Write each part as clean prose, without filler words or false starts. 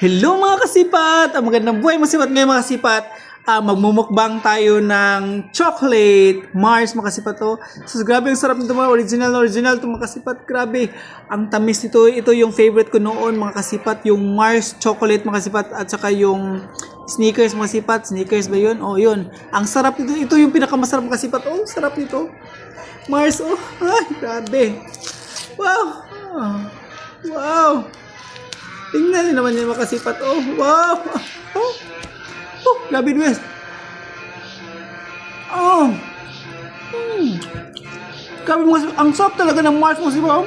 Hello mga kasipat! Ang magandang buhay mga kasipat ngayon mga kasipat. Magmumukbang tayo ng chocolate Mars mga kasipat to. So grabe ang sarap nito mga original to mga kasipat. Grabe. Ang tamis nito. Ito yung favorite ko noon mga kasipat. Yung Mars chocolate mga kasipat. At saka yung Snickers mga kasipat. Snickers ba yun? Oh yun. Ang sarap nito. Ito yung pinakamasarap mga kasipat. Oh sarap nito. Mars oh. Ay grabe. Wow. Wow. Tingnan niyo naman yung makasipat. Oh, wow. Oh, grabe West. Oh. Grabe mo kasi, ang sarap talaga ng Mars mo, siba.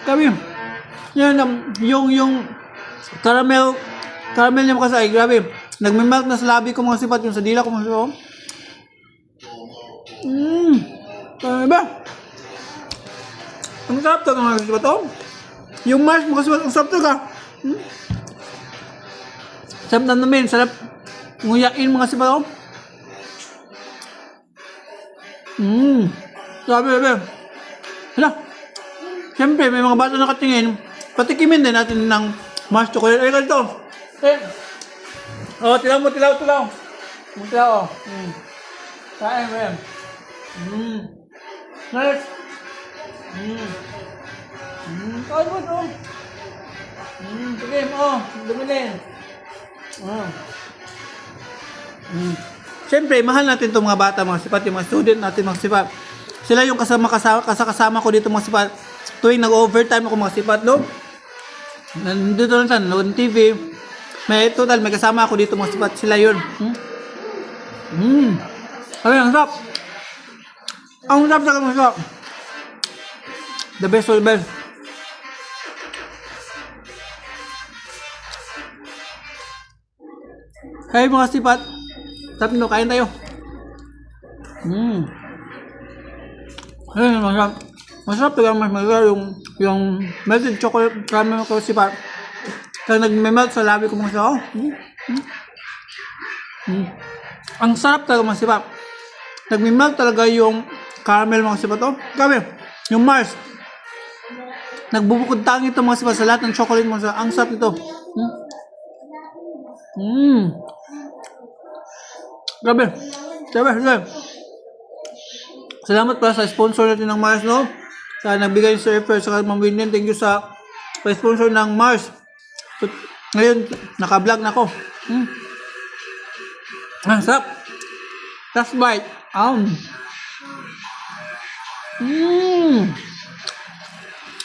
Grabe. Yan, yung caramel niya mo kasi, ay, grabe. Nagme-melt na sa labi ko mga sipat, yung sa dila ko mga sipat. Grabe ba? Ang sarap talaga mga sipat, oh. Yung Mars mo kasi ang sarap talaga. Sarap na namin, sarap nguyain mga sipa ko. Grabe. Hala. Siyempre, may mga bata nakatingin. Patikimin din natin ng Mars chocolate. Ay, ganito. Oh, tilaw mo. Tilaw, oh. Kain mo yan. Nice. Kain mo ito. Sige mo, dumilin. Siyempre, mahal natin itong mga bata, mga sipat, yung mga student natin, mga sipat. Sila yung kasama ko dito, mga sipat. Tuwing nag-overtime ako, mga sipat, no? Nandito lang sa noon TV. May kasama ako dito, mga sipat. Sila yun. Ay, ang sarap. Ang sarap talaga, mga sipat. The best of the best. Hey mga sipat, tap nyo, kain tayo. Ayun, masarap. Masarap talaga mas masarap yung melted chocolate caramel ko sipat. Kaya nag-melt sa labi ko mga sipat. Ang sarap talaga mga sipat. Nag-melt talaga yung caramel mga sipat. Oh, grabe. Yung Mars. Nagbubukod tangi ito mga sipat sa lahat ng chocolate mga sipat. Ang sarap ito. Grabe. Salamat pala sa sponsor natin ng Mars, no? Sa nagbigay sa effort sa Ma'am Winnie. Thank you sa sponsor ng Mars. So, ngayon, naka-vlog na ako. Ang sarap. Last bite.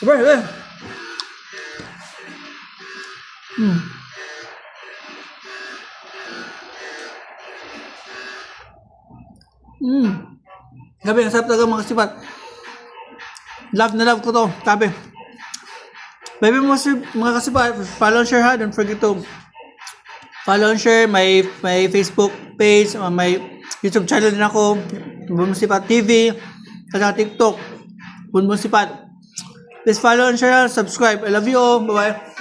Grabe. Grabe, ang sarap talaga mga sipat. Love na love ko to. Grabe. Baby mga kasipat, follow and share ha. Don't forget to follow and share my Facebook page, my YouTube channel din ako, Bunbun Sipat TV, at TikTok, Bunbun Sipat. Please follow and share, subscribe. I love you all. Bye-bye.